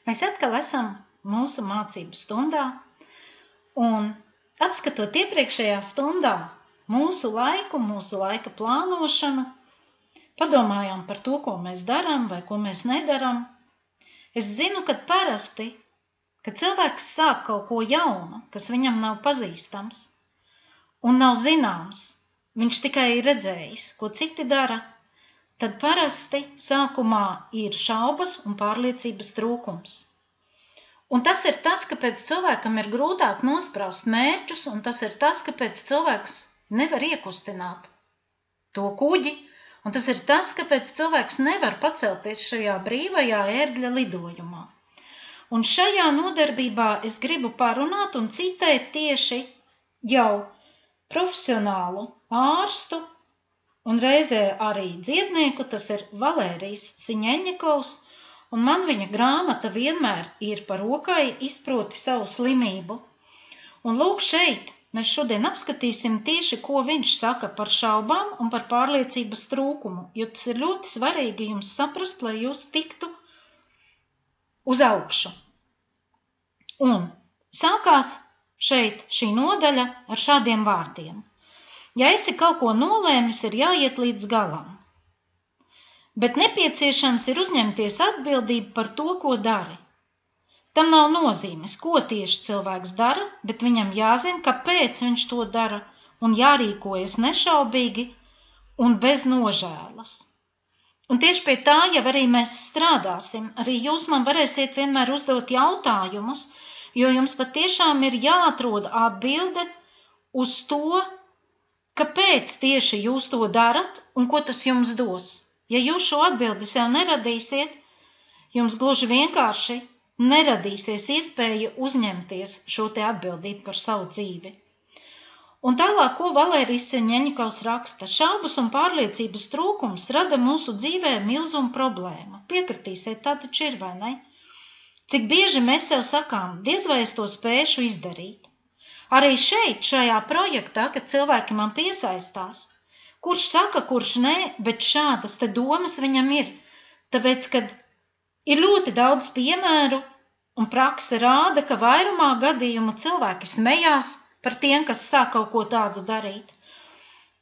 Mēs atkal esam mūsu mācību stundā, un apskatot iepriekšējā stundā mūsu laika plānošanu, padomājām par to, ko mēs darām vai ko mēs nedaram. Es zinu, ka parasti, kad cilvēks sāk kaut ko jaunu, kas viņam nav pazīstams un nav zināms, viņš tikai ir redzējis, ko citi dara, tad parasti sākumā ir šaubas un pārliecības trūkums. Un tas ir tas, kāpēc cilvēkam ir grūtāk nospraust mērķus, un tas ir tas, kāpēc cilvēks nevar iekustināt to kuģi, un tas ir tas, kāpēc cilvēks nevar pacelties šajā brīvajā ērgļa lidojumā. Un šajā nodarbībā es gribu parunāt un citēt tieši jau profesionālu ārstu un reizē arī dziednieku, tas ir Valērijs Siņeņikovs, un man viņa grāmata vienmēr ir par rokai izproti savu slimību. Un lūk, šeit mēs šodien apskatīsim tieši, ko viņš saka par šaubām un par pārliecības trūkumu, jo tas ir ļoti svarīgi jums saprast, lai jūs tiktu uz augšu. Un sākās šeit šī nodaļa ar šādiem vārdiem. Ja esi kaut ko nolēmis, ir jāiet līdz galam. Bet nepieciešams ir uzņemties atbildību par to, ko dari. Tam nav nozīmes, ko tieši cilvēks dara, bet viņam jāzina, kāpēc viņš to dara, un jārīkojas nešaubīgi un bez nožēlas. Un tieši pie tā jau arī mēs strādāsim. Arī jūs man varēsiet vienmēr uzdot jautājumus, jo jums patiešām ir jāatrod atbilde uz to, kāpēc tieši jūs to darat un ko tas jums dos. Ja jūs šo atbildi sev neradīsiet, jums gluži vienkārši neradīsies iespēja uzņemties šo te atbildību par savu dzīvi. Un tālāk, ko Valērijs Siņeņikovs raksta, šaubas un pārliecības trūkums rada mūsu dzīvē milzumu problēmu. Piekritīsiet, tā taču ir, vai ne? Cik bieži mēs sev sakām, diez vai es to spēšu izdarīt. Arī šeit, šajā projektā, kad cilvēki man piesaistās, kurš saka, kurš nē, bet šādas te domas viņam ir. Tāpēc, kad ir ļoti daudz piemēru un prakse rāda, ka vairumā gadījumu cilvēki smejās par tiem, kas sāk kaut ko tādu darīt.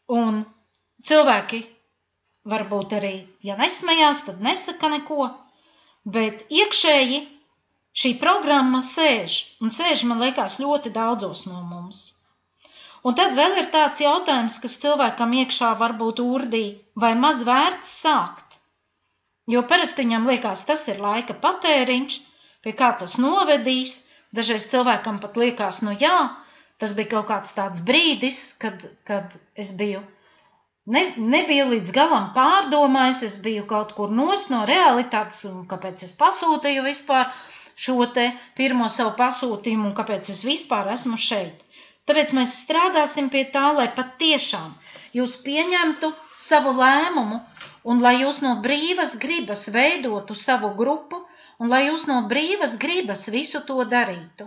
Un cilvēki varbūt arī, ja nesmejās, tad nesaka neko, bet iekšēji šī programma sēž, un sēž, man liekas, ļoti daudzos no mums. Un tad vēl ir tāds jautājums, kas cilvēkam iekšā varbūt urdī, vai maz vērts sākt. Jo parasti viņam liekas, tas ir laika patēriņš, pie kā tas novedīs. Dažreiz cilvēkam pat liekas, nu jā, tas bija kaut kāds tāds brīdis, kad es biju, nebiju līdz galam pārdomājis, es biju kaut kur nost no realitātes, un kāpēc es pasūtīju vispār šo te pirmo savu pasūtījumu un kāpēc es vispār esmu šeit. Tāpēc mēs strādāsim pie tā, lai patiešām jūs pieņemtu savu lēmumu un lai jūs no brīvas gribas veidotu savu grupu un lai jūs no brīvas gribas visu to darītu.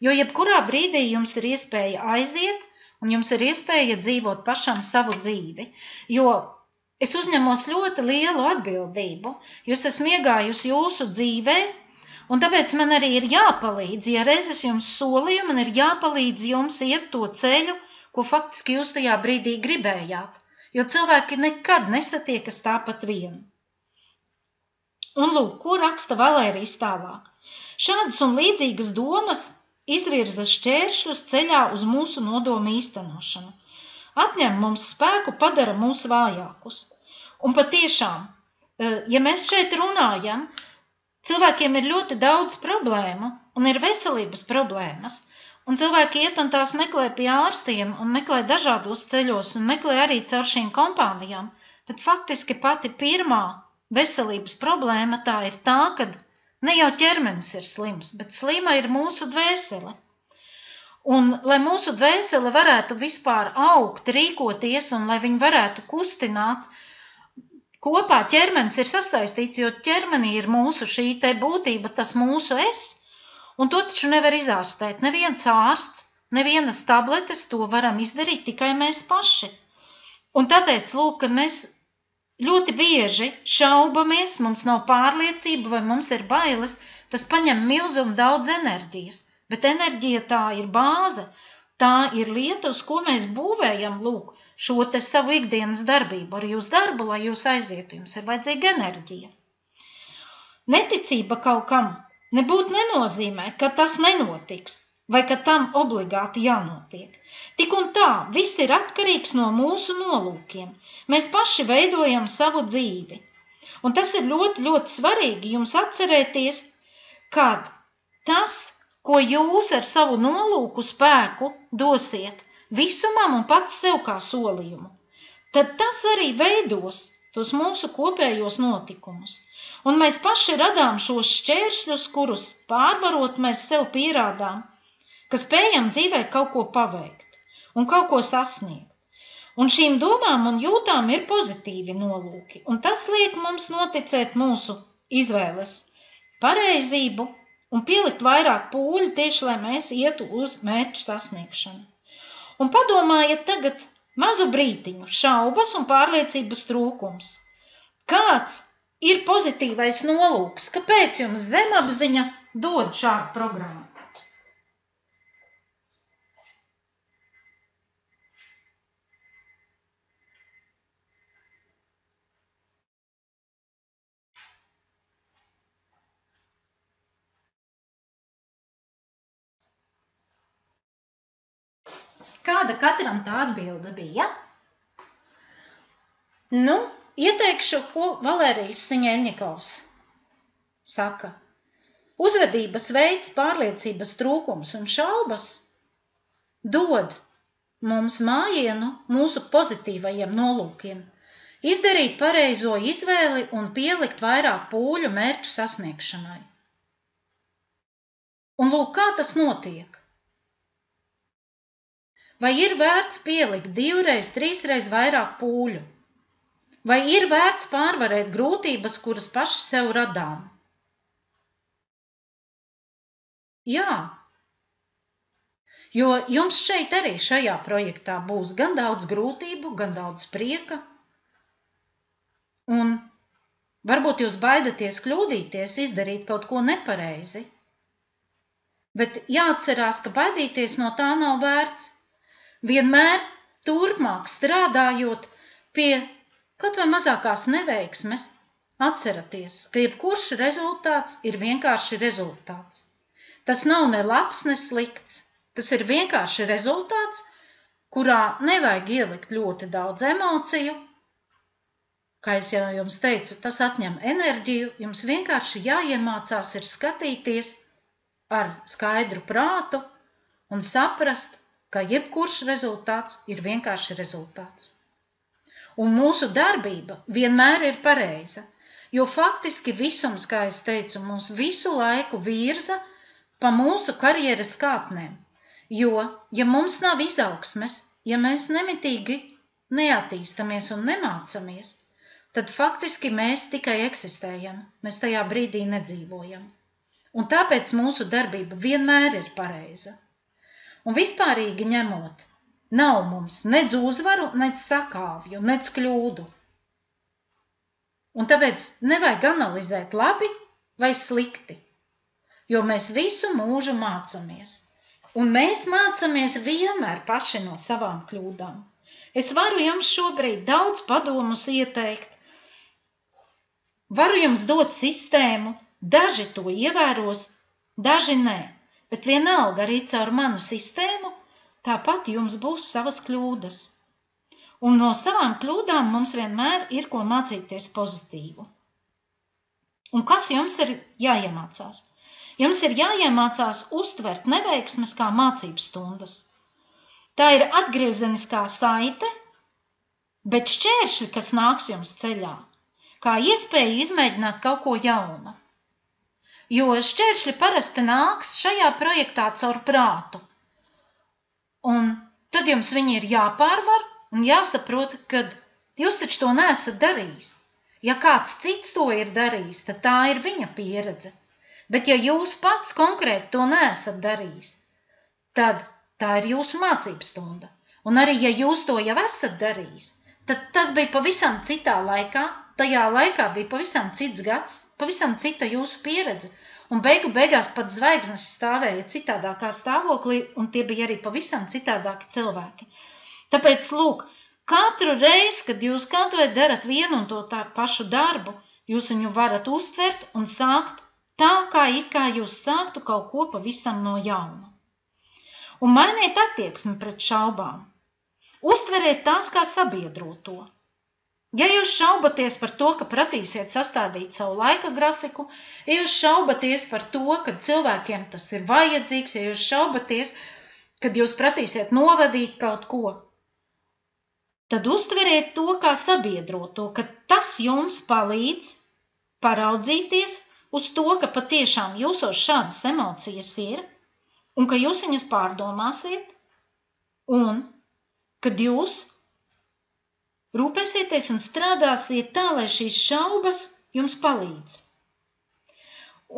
Jo jebkurā brīdī jums ir iespēja aiziet un jums ir iespēja dzīvot pašam savu dzīvi. Jo es uzņemos ļoti lielu atbildību, jo es esmu iegājusi jūsu dzīvē, un tāpēc man arī ir jāpalīdz, ja reiz es jums solīju, man ir jāpalīdz jums iet to ceļu, ko faktiski jūs tajā brīdī gribējāt, jo cilvēki nekad nesatiekas tāpat vien. Un lūk, ko raksta Valērijs tālāk. Šādas un līdzīgas domas izvirza šķēršļus ceļā uz mūsu nodomu īstenošanu. Atņem mums spēku, padara mūs vājākus. Un patiešām, ja mēs šeit runājam, cilvēkiem ir ļoti daudz problēmu un ir veselības problēmas, un cilvēki iet un tās meklē pie ārstiem un meklē dažādos ceļos un meklē arī caur šīm kompānijām, bet faktiski pati pirmā veselības problēma tā ir tā, kad ne jau ķermenis ir slims, bet slima ir mūsu dvēsele. Un lai mūsu dvēsele varētu vispār augt, rīkoties un lai viņi varētu kustināt, kopā ķermenis ir sasaistīts, jo ķermenī ir mūsu šī te būtība, tas mūsu es, un to taču nevar izārstēt. Neviens ārsts, nevienas tabletes, to varam izdarīt tikai mēs paši. Un tāpēc, lūk, ka mēs ļoti bieži šaubamies, mums nav pārliecība vai mums ir bailes, tas paņem milzumu daudz enerģijas, bet enerģija tā ir bāze, tā ir lieta, uz ko mēs būvējam, lūk, šo te savu ikdienas darbību, arī uz darbu, lai jūs aizietu, jums ir vajadzīga enerģija. Neticība kaut kam nebūtu nenozīmē, ka tas nenotiks, vai ka tam obligāti jānotiek. Tik un tā, viss ir atkarīgs no mūsu nolūkiem. Mēs paši veidojam savu dzīvi. Un tas ir ļoti, ļoti svarīgi jums atcerēties, kad tas, ko jūs ar savu nolūku spēku dosiet visumam un pats sev kā solījumu, tad tas arī veidos tos mūsu kopējos notikumus. Un mēs paši radām šos šķēršļus, kurus pārvarot mēs sev pierādām, ka spējam dzīvē kaut ko paveikt un kaut ko sasniegt. Un šīm domām un jūtām ir pozitīvi nolūki, un tas liek mums noticēt mūsu izvēles pareizību un pielikt vairāk pūļu tieši, lai mēs ietu uz mērķu sasniegšanu. Un padomājiet tagad mazu brītiņu, šaubas un pārliecības trūkums. Kāds ir pozitīvais nolūks? Kāpēc jums zemapziņa dod šādu programmu? Kāda katram tā atbilde bija? Ieteikšu, ko Valērijas Siņeļņikovs saka. Uzvedības veids, pārliecības trūkums un šaubas dod mums mājienu mūsu pozitīvajiem nolūkiem, izdarīt pareizo izvēli un pielikt vairāk pūļu mērķu sasniegšanai. Un lūk, kā tas notiek? Vai ir vērts pielikt 2, 3 vairāk pūļu? Vai ir vērts pārvarēt grūtības, kuras paši sev radām? Jā, jo jums šeit arī šajā projektā būs gan daudz grūtību, gan daudz prieka, un varbūt jūs baidaties kļūdīties, izdarīt kaut ko nepareizi, bet jāatcerās, ka baidīties no tā nav vērts. Vienmēr turpmāk strādājot pie kaut vai mazākās neveiksmes, atceraties, ka jebkurš rezultāts ir vienkārši rezultāts. Tas nav ne labs, ne slikts. Tas ir vienkārši rezultāts, kurā nevajag ielikt ļoti daudz emociju. Kā es jau jums teicu, tas atņem enerģiju, jums vienkārši jāiemācās ir skatīties ar skaidru prātu un saprast, ka jebkurš rezultāts ir vienkārši rezultāts. Un mūsu darbība vienmēr ir pareiza, jo faktiski visums, kā es teicu, mūs visu laiku virza pa mūsu karjeras kāpnēm. Jo, ja mums nav izaugsmes, ja mēs nemitīgi neattīstamies un nemācamies, tad faktiski mēs tikai eksistējam, mēs tajā brīdī nedzīvojam. Un tāpēc mūsu darbība vienmēr ir pareiza. Un vispārīgi ņemot, nav mums nec uzvaru, nec sakāvju, nec kļūdu. Un tāpēc nevajag analizēt labi vai slikti, jo mēs visu mūžu mācamies. Un mēs mācamies vienmēr paši no savām kļūdām. Es varu jums šobrīd daudz padomus ieteikt, varu jums dot sistēmu, daži to ievēros, daži nē. Bet vienalga arī caur manu sistēmu, tāpat jums būs savas kļūdas. Un no savām kļūdām mums vienmēr ir ko mācīties pozitīvu. Un kas jums ir jāiemācās? Jums ir jāiemācās uztvert neveiksmes kā mācības stundas. Tā ir atgriezeniskā saite, bet šķēršļi, kas nāks jums ceļā, kā iespēja izmēģināt kaut ko jaunu. Jo šķēršļi parasti nāks šajā projektā caur prātu. Un tad jums viņi ir jāpārvar un jāsaprot, ka jūs taču to neesat darījis. Ja kāds cits to ir darījis, tad tā ir viņa pieredze. Bet ja jūs pats konkrēti to neesat darījis, tad tā ir jūsu mācības stunda. Un arī ja jūs to jau esat darījis, tad tas bija pavisam citā laikā. Tajā laikā bija pavisam cits gads, pavisam cita jūsu pieredze. Un beigās pat zvaigznes stāvēja citādākā stāvoklī, un tie bija arī pavisam citādāki cilvēki. Tāpēc, lūk, katru reizi, kad jūs kaut vai darat vienu un to tā pašu darbu, jūs viņu varat uztvert un sākt tā, kā it kā jūs sāktu kaut ko pavisam no jauna. Un mainiet attieksmi pret šaubām. Uztveriet tās kā sabiedroto. Ja jūs šaubaties par to, ka pratīsiet sastādīt savu laika grafiku, ja jūs šaubaties par to, ka cilvēkiem tas ir vajadzīgs, ja jūs šaubaties, kad jūs pratīsiet novadīt kaut ko, tad uztveriet to kā sabiedroto, ka tas jums palīdz paraudzīties uz to, ka patiešām jūsos šādas emocijas ir, un ka jūs viņas pārdomāsiet, un kad jūs rūpēsieties un strādāsiet tā, lai šīs šaubas jums palīdz.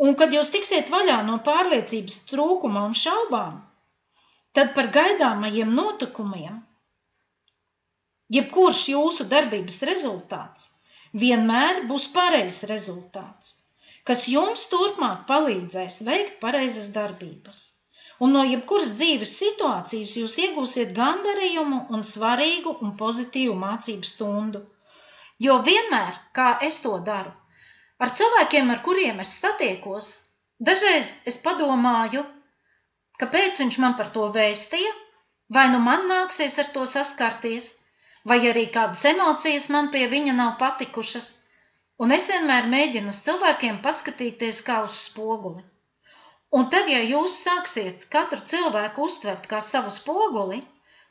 Un kad jūs tiksiet vaļā no pārliecības trūkuma un šaubām, tad par gaidāmajiem notikumiem, jebkurš jūsu darbības rezultāts, vienmēr būs pareizs rezultāts, kas jums turpmāk palīdzēs veikt pareizas darbības. Un no jebkuras dzīves situācijas jūs iegūsiet gandarījumu un svarīgu un pozitīvu mācību stundu. Jo vienmēr, kā es to daru, ar cilvēkiem, ar kuriem es satiekos, dažreiz es padomāju, kāpēc viņš man par to vēstīja, vai nu man nāksies ar to saskarties, vai arī kādas emocijas man pie viņa nav patikušas, un es vienmēr mēģinu uz cilvēkiem paskatīties kā uz spoguli. Un tad, ja jūs sāksiet katru cilvēku uztvert kā savu spoguli,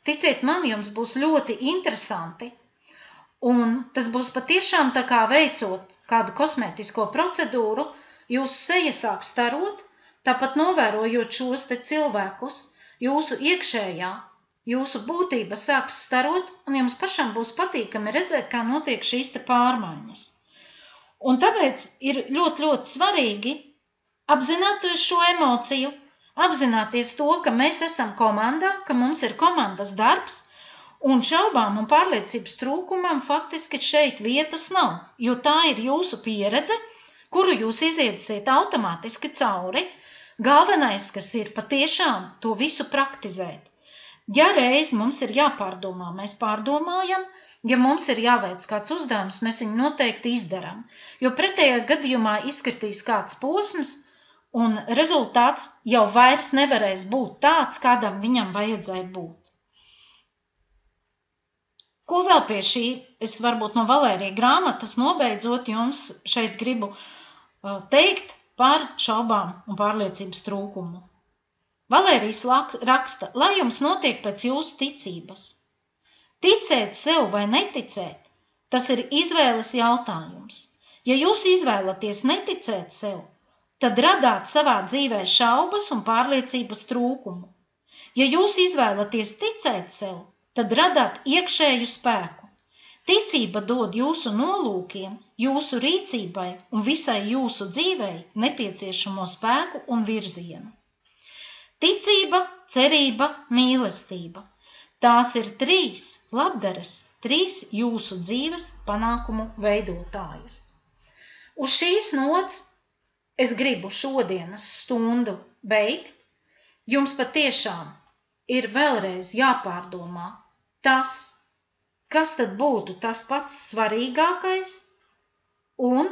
ticiet man, jums būs ļoti interesanti. Un tas būs patiešām tā kā veicot kādu kosmētisko procedūru, jūsu seja sāk starot, tāpat novērojot šos te cilvēkus, jūsu iekšējā, jūsu būtība sāks starot, un jums pašam būs patīkami redzēt, kā notiek šīs te pārmaiņas. Un tāpēc ir ļoti, ļoti svarīgi apzināties šo emociju, apzināties to, ka mēs esam komandā, ka mums ir komandas darbs, un šaubām un pārliecības trūkumam faktiski šeit vietas nav, jo tā ir jūsu pieredze, kuru jūs iziesiet automātiski cauri. Galvenais, kas ir patiešām to visu praktizēt. Ja reiz mums ir jāpārdomā, mēs pārdomājam, ja mums ir jāveic kāds uzdevums, mēs viņu noteikti izdarām, jo pretējā gadījumā izkritīs kāds posms, un rezultāts jau vairs nevarēs būt tāds, kādam viņam vajadzēja būt. Ko vēl pie šī, es varbūt no Valērija grāmatas nobeidzot jums šeit gribu teikt par šaubām un pārliecības trūkumu. Valērijs raksta, lai jums notiek pēc jūsu ticības. Ticēt sev vai neticēt, tas ir izvēles jautājums. Ja jūs izvēlaties neticēt sev, tad radāt savā dzīvē šaubas un pārliecības trūkumu. Ja jūs izvēlaties ticēt sev, tad radāt iekšēju spēku. Ticība dod jūsu nolūkiem, jūsu rīcībai un visai jūsu dzīvei nepieciešamo spēku un virzienu. Ticība, cerība, mīlestība. Tās ir 3 labdaras, 3 jūsu dzīves panākumu veidotājas. Uz šīs nots es gribu šodienas stundu beigt. Jums patiešām ir vēlreiz jāpārdomā tas, kas tad būtu tas pats svarīgākais, un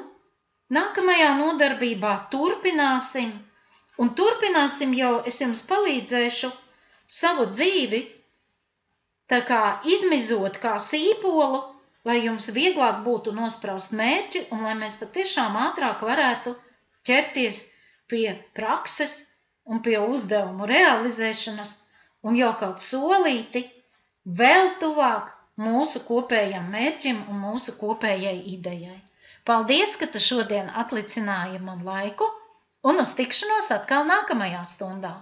nākamajā nodarbībā turpināsim jau, es jums palīdzēšu savu dzīvi tā kā izmizot kā sīpolu, lai jums vieglāk būtu nospraust mērķi un lai mēs patiešām ātrāk varētu ķerties pie prakses un pie uzdevumu realizēšanas un jau kaut solīti vēl tuvāk mūsu kopējam mērķim un mūsu kopējai idejai. Paldies, ka tu šodien atlicināji man laiku un uz tikšanos atkal nākamajā stundā.